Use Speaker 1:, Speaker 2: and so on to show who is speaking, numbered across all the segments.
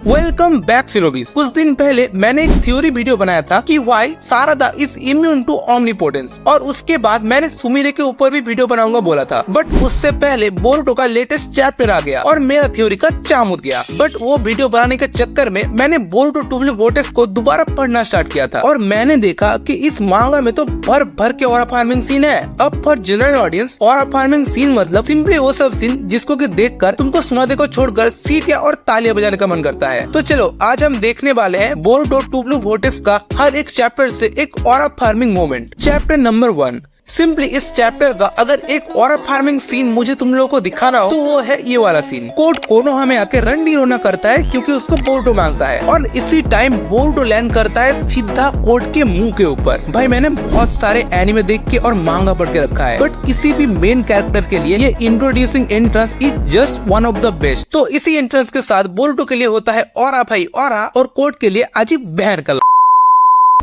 Speaker 1: Welcome back सिरोबीस। कुछ दिन पहले मैंने एक थ्योरी वीडियो बनाया था कि why Sarada is immune to omnipotence, और उसके बाद मैंने सुमिरे के ऊपर भी वीडियो बनाऊंगा बोला था। बट उससे पहले बोरुटो का लेटेस्ट चैप्टर आ गया और मेरा थ्योरी का चाम उठ गया। बट वो वीडियो बनाने के चक्कर में मैंने बोरुटो टू ब्लू वोर्टेक्स को दोबारा पढ़ना स्टार्ट किया था और मैंने देखा कि इस मांगा में तो भर भर के ऑरा फार्मिंग सीन है। अब for general audience aura farming scene मतलब सिंपली वो सब सीन जिसको कि देखकर तुमको सुनादे को छोड़कर सीटियां और तालियां बजाने का मन करता है। तो चलो आज हम देखने वाले हैं बोरुटो टू ब्लू वोर्टेक्स का हर एक चैप्टर से एक aura farming moment. Chapter number 1। Simply इस चैप्टर का अगर एक ऑरा फार्मिंग सीन मुझे तुम लोगों को दिखाना हो तो वो है ये वाला सीन। कोनो हमें आके रंडी रोना करता है क्योंकि उसको बोरुटो मांगता है और इसी टाइम बोरुटो लैंड करता है सीधा कोड के मुंह के ऊपर। भाई मैंने बहुत सारे एनिमे देख के और मांगा पढ़ के रखा है, बट किसी भी मेन कैरेक्टर के लिए ये introducing entrance is just one of the best. तो इसी एंट्रेंस के साथ बोरुटो के लिए होता है ऑरा भाई ऑरा और कोड के लिए अजीब बहन का।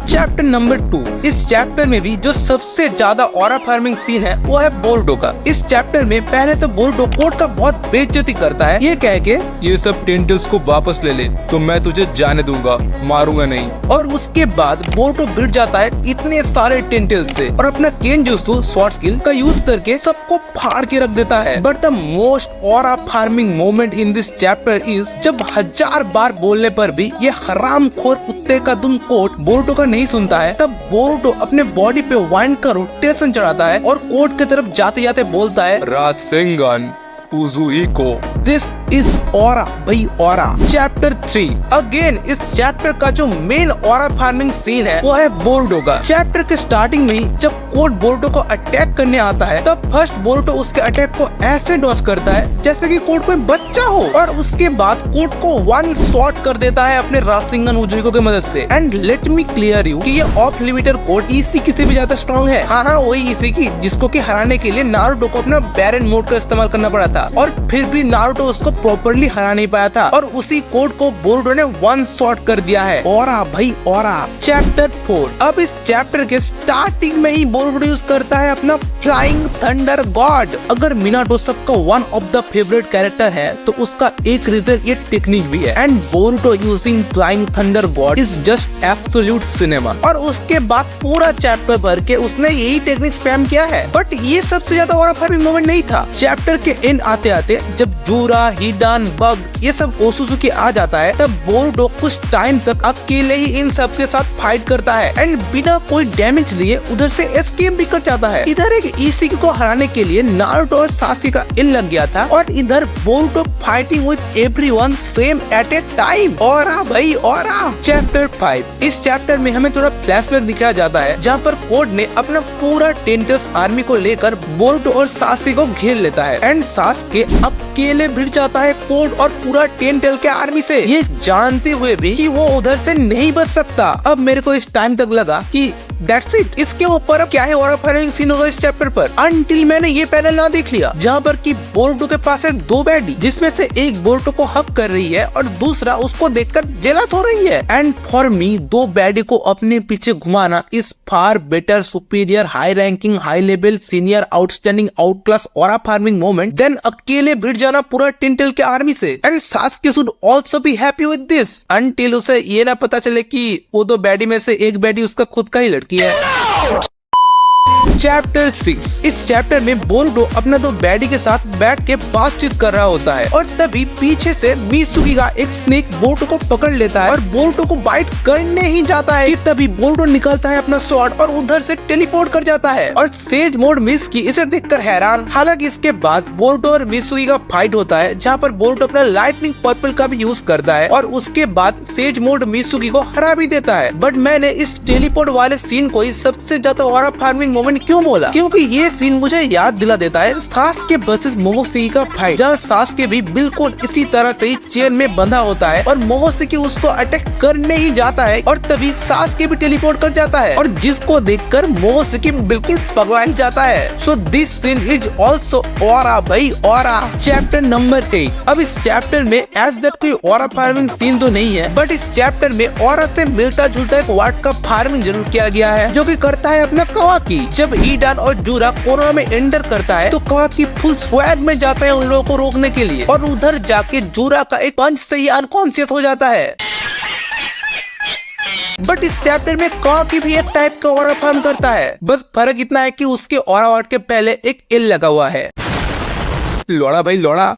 Speaker 1: Chapter number 2। इस चैप्टर में भी जो सबसे ज्यादा ऑरा फार्मिंग सीन है वो है बोरुटो का। इस चैप्टर में पहले तो बोरुटो कोड का बहुत बेइज्जती करता है, ये कह के ये सब टेंटल्स को वापस ले ले तो मैं तुझे जाने दूंगा, मारूंगा नहीं। और उसके बाद बोरुटो भिड़ जाता है इतने सारे टेंटल्स से और अपना केनजुत्सु स्वॉर्ड स्किल का यूज करके सबको फाड़ के रख देता है। But the most aura farming moment in this chapter is जब 1000 बार बोलने पर भी ये हरामखोर कुत्ते का दुम कोड बोरुटो का नहीं सुनता है, तब बोरुटो अपने बॉडी पे वाइंड का रोटेशन चढ़ाता है और कोड की तरफ जाते जाते बोलता है रासेंगन उजुइको। दिस इज ऑरा भाई ऑरा। चैप्टर 3। अगेन इस चैप्टर का जो मेन ऑरा फार्मिंग सीन है वो है बोरुटो का। चैप्टर के स्टार्टिंग में ही जब कोड बोरुटो को अटैक करने आता है तब फर्स्ट बोरुटो उसके अटैक को ऐसे डॉज करता है जैसे कि कोड कोई बच्चा हो और उसके बाद कोड को वन शॉट कर देता है अपने रासेंगन उजुइको की मदद से। And let me clear you कि ये ऑफ लिमिटर कोड ईसी से भी ज्यादा स्ट्रॉन्ग है। हाँ वही ईसी की जिसको कि हराने के लिए नारुतो को अपना बैरन मोड का इस्तेमाल करना पड़ा था और फिर भी नारुतो उसको प्रॉपर्ली हरा नहीं पाया था और उसी कोड को बोरुटो ने वन शॉट कर दिया है। ऑरा भाई ऑरा। चैप्टर 4। अब इस चैप्टर के स्टार्टिंग में ही बोरुटो यूज करता है अपना फ्लाइंग थंडर गॉड। अगर मिनाटो सबका one of the favourite character है तो उसका एक रीजन ये टेक्निक भी है and Boruto using flying thunder God is just absolute cinema. और उसके बाद पूरा चैप्टर भर के उसने यही टेक्निक स्पैम किया है। बट ये सबसे ज्यादा ऑरा फार्मिंग मोमेंट नहीं था। चैप्टर के एंड आते आते जब जूरा हिडान बग ये सब ओसुसुकी आ जाता है तब बोरुटो कुछ टाइम तक अकेले ही इन सब के साथ फाइट करता है एंड बिना कोई डैमेज लिए उधर से एस्केप भी कर जाता है। इधर एक ईसी को हराने के लिए नारुतो और सासुके का इन लग गया था और इधर Boruto fighting with everyone same at a time. Aura भाई ऑरा। चैप्टर 5। इस चैप्टर में हमें थोड़ा फ्लैशबैक दिखाया जाता है जहाँ पर कोड ने अपना पूरा टेंटस आर्मी को लेकर बोरुटो और सासुके को घेर लेता है एंड सासुके अकेले भिड़ जाता है कोड और पूरा टेंटल के आर्मी से, ये जानते हुए भी कि वो उधर से नहीं बच सकता। अब मेरे को इस टाइम तक लगा कि That's it। इसके ऊपर अब क्या है ऑरा फार्मिंग सीन होगा इस चैप्टर पर, अनटिल मैंने ये पैनल ना देख लिया जहाँ पर कि बोरुटो के पास है 2 बैडी जिसमें से एक बोरुटो को हक कर रही है और दूसरा उसको देखकर जेलस हो रही है। एंड फॉर मी 2 बैडी को अपने पीछे घुमाना is far better superior high ranking high level senior outstanding out class aura farming moment then अकेले भिड़ जाना पूरा टेंटल के आर्मी से। And Sasuke should also be happy with this until उसे ये ना पता चले कि वो 2 बैडी में से एक बैडी उसका खुद का ही लड़की है। चैप्टर 6। इस चैप्टर में बोरुटो अपना 2 बैडी के साथ बैठ के बातचीत कर रहा होता है और तभी पीछे से मित्सुकी का एक स्नेक बोरुटो को पकड़ लेता है और बोरुटो को बाइट करने ही जाता है कि तभी बोरुटो निकालता है अपना स्वॉर्ड और उधर से टेलीपोर्ट कर जाता है और सेज मोड मित्सुकी इसे देखकर हैरान। हालांकि इसके बाद बोरुटो और मित्सुकी का फाइट होता है जहाँ पर बोरुटो अपना लाइटनिंग पर्पल का भी यूज करता है और उसके बाद सेज मोड मित्सुकी को हरा भी देता है। बट मैंने इस टेलीपोर्ट वाले सीन को ही सबसे ज्यादा ऑरा फार्मिंग मोमेंट क्यों बोला, क्योंकि ये सीन मुझे याद दिला देता है सासुके वर्सेस मोमोसेकी का फाइट जहाँ सासुके भी बिल्कुल इसी तरह से चेन में बंधा होता है और मोमोसेकी उसको अटैक करने ही जाता है और तभी सासुके भी टेलीपोर्ट कर जाता है और जिसको देखकर मोमोसेकी बिल्कुल पगला ही जाता है। So this scene is also aura भाई ऑरा। Chapter number 8। अब इस चैप्टर में एज दैट कोई ऑरा फार्मिंग सीन तो नहीं है, बट इस चैप्टर में ऑरा से मिलता जुलता एक वर्ड का फार्मिंग जरूर किया गया है जो कि करता है अपना कवाकी। जब हिडान और जूरा कोरोना में एंटर करता है तो काकी फुल स्वैग में जाता है उन लोगों को रोकने के लिए, और उधर जाके जूरा का एक पंच से ही अनकॉन्शियस हो जाता है। बट इस चैप्टर में काकी भी एक टाइप का ऑरा फॉर्म करता है, बस फर्क इतना है कि उसके ऑरा वर्ड के पहले एक एल लगा हुआ है। लौड़ा भाई लौड़ा।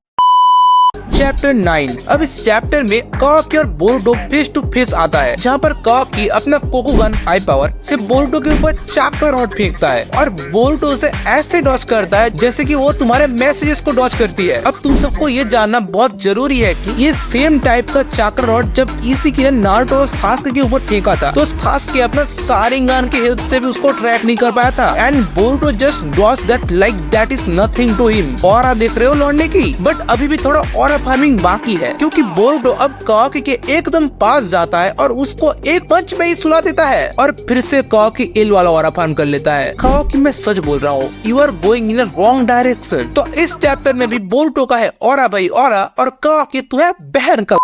Speaker 1: चैप्टर 9। अब इस चैप्टर में काकी और बोरुटो फेस टू फेस आता है, जहाँ पर काकी अपना कोकुगन हाई पावर से बोरुटो के ऊपर चाकर रॉड फेंकता है और बोरुटो उसे ऐसे डॉज करता है जैसे कि वो तुम्हारे मैसेजेस को डॉज करती है। अब तुम सबको ये जानना बहुत जरूरी है कि ये सेम टाइप का चाकर रॉड जब इशिकी ने नारुतो और सासुके के ऊपर फेंका था तो सासुके अपना शारिंगान की हेल्प से भी उसको ट्रैक नहीं कर पाया था, and Boruto just dodge that like that is nothing to him. Aura देख रहे हो लौंडे की, बट अभी भी थोड़ा ऑरा फार्मिंग बाकी है, क्योंकि बोरुटो अब काकी के एकदम पास जाता है और उसको एक पंच में ही सुला देता है और फिर से काकी एल वाला ऑरा फार्म कर लेता है। काकी मैं सच बोल रहा हूँ, you are going in a wrong direction. तो इस चैप्टर में भी बोरुटो का है ऑरा भाई ऑरा और काकी तो है बहन का।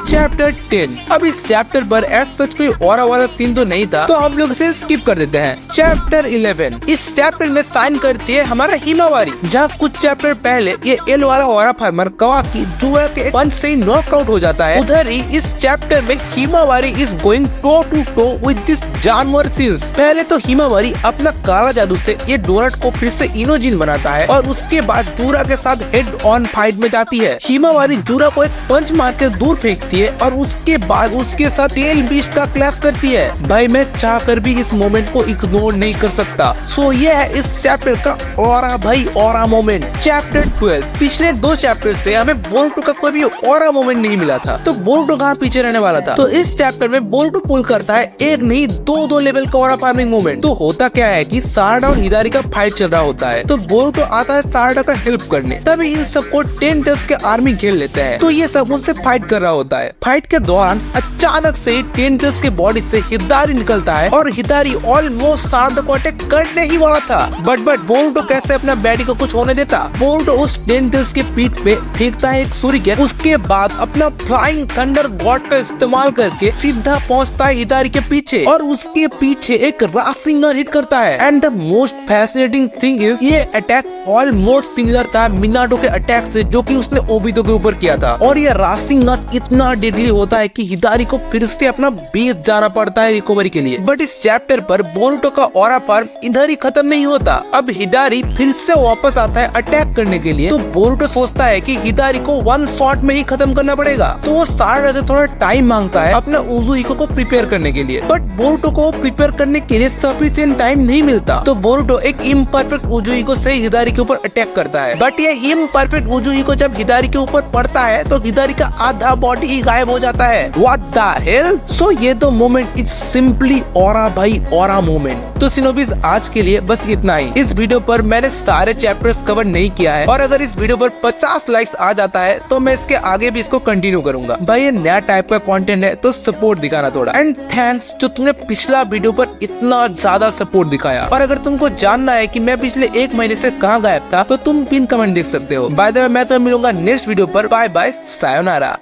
Speaker 1: चैप्टर 10। अब इस चैप्टर पर एज सच कोई ऑरा वाला सीन तो नहीं था, तो हम लोग इसे स्किप कर देते हैं। चैप्टर 11। इस चैप्टर में साइन करती है हमारा हिमावारी, जहाँ कुछ चैप्टर पहले ये एल वाला ऑरा फार्मर काकी जुआ के पंच से ही नॉकआउट हो जाता है। उधर ही इस चैप्टर में Himawari is going toe to toe with this जानवर सीन्स। पहले तो हिमावारी अपना काला जादू से ये डोनट को फिर से इनोजिन बनाता है और उसके बाद जूरा के साथ हेड ऑन फाइट में जाती है। हिमावारी जूरा को एक पंच मार के दूर फेंकती है और उसके बाद उसके साथ टेल बीस्ट का क्लैश करती है। भाई मैं चाहकर भी इस मोमेंट को इग्नोर नहीं कर सकता। सो ये है इस चैप्टर का ऑरा भाई ऑरा मोमेंट। चैप्टर 12। पिछले 2 चैप्टर से हमें बोरुटो का कोई भी ऑरा मोमेंट नहीं मिला था, तो बोरुटो कहाँ पीछे रहने वाला था। तो इस चैप्टर में बोरुटो पुल करता है एक नहीं 2 लेवल का ऑरा फार्मिंग मोमेंट। तो होता क्या है कि साराडा और हिदारी का फाइट चल रहा होता है, तो बोरुटो आता है साराडा का हेल्प करने। तभी इन सबको 10 टेल्स के आर्मी घेर लेते हैं, तो ये सब उनसे फाइट कर रहा होता है। फाइट के दौरान अचानक से 10 टेल्स के बॉडी से हिदारी निकलता है और हिदारी ऑलमोस्ट साराडा को अटैक करने ही वाला था, बट बोरुटो कैसे अपना बैडी को कुछ होने देता। बोरुटो उस 10 टेल्स के पीठ पे फेंकता है एक सूरिकेन, उसके बाद अपना फ्लाइंग थंडर गॉड का इस्तेमाल करके सीधा पहुंचता है हिदारी के पीछे और उसके पीछे एक राशिंगन हिट करता है। And the most fascinating thing is ये अटैक ऑलमोस्ट सिमिलर था मिनाटो के अटैक से जो कि उसने ओबितो के ऊपर किया था, और ये राशिंगन इतना डेडली होता है कि हिदारी को फिर से अपना बेस जाना पड़ता है रिकवरी के लिए। बट इस चैप्टर पर बोरुटो का ऑरा फार्म इधर ही खत्म नहीं होता। अब हिदारी फिर से वापस आता है अटैक करने के लिए, तो बोरुटो सोचता है कि हिदारी को 1 शॉट में ही खत्म करना पड़ेगा, तो वो साराडा से थोड़ा टाइम मांगता है अपना उजुइको को प्रिपेयर करने के लिए। बट बोरुटो को प्रिपेयर करने के लिए सफिशिएंट टाइम नहीं मिलता, तो बोरुटो एक इम्परफेक्ट उजुइको से हिदारी के ऊपर अटैक करता है। बट ये इम्परफेक्ट उजुइको जब हिदारी के ऊपर पड़ता है तो हिदारी का आधा बॉडी ही गायब हो जाता है। What the hell? So ये तो मोमेंट इज सिंपली ऑरा भाई ऑरा मोमेंट। तो सिनोबीज आज के लिए बस इतना ही। इस वीडियो पर मैंने सारे चैप्टर्स कवर नहीं किया है, और अगर इस वीडियो पर 50 लाइक्स आ जाता है तो मैं इसके आगे भी इसको कंटिन्यू करूंगा। भाई ये नया टाइप का कंटेंट है तो सपोर्ट दिखाना थोड़ा। एंड थैंक्स जो तुमने पिछला वीडियो पर इतना ज्यादा सपोर्ट दिखाया। और अगर तुमको जानना है कि मैं पिछले 1 महीने से कहाँ गायब था तो तुम पिन कमेंट देख सकते हो। बाय द वे मैं तो मिलूंगा नेक्स्ट वीडियो पर। Bye bye, sayonara.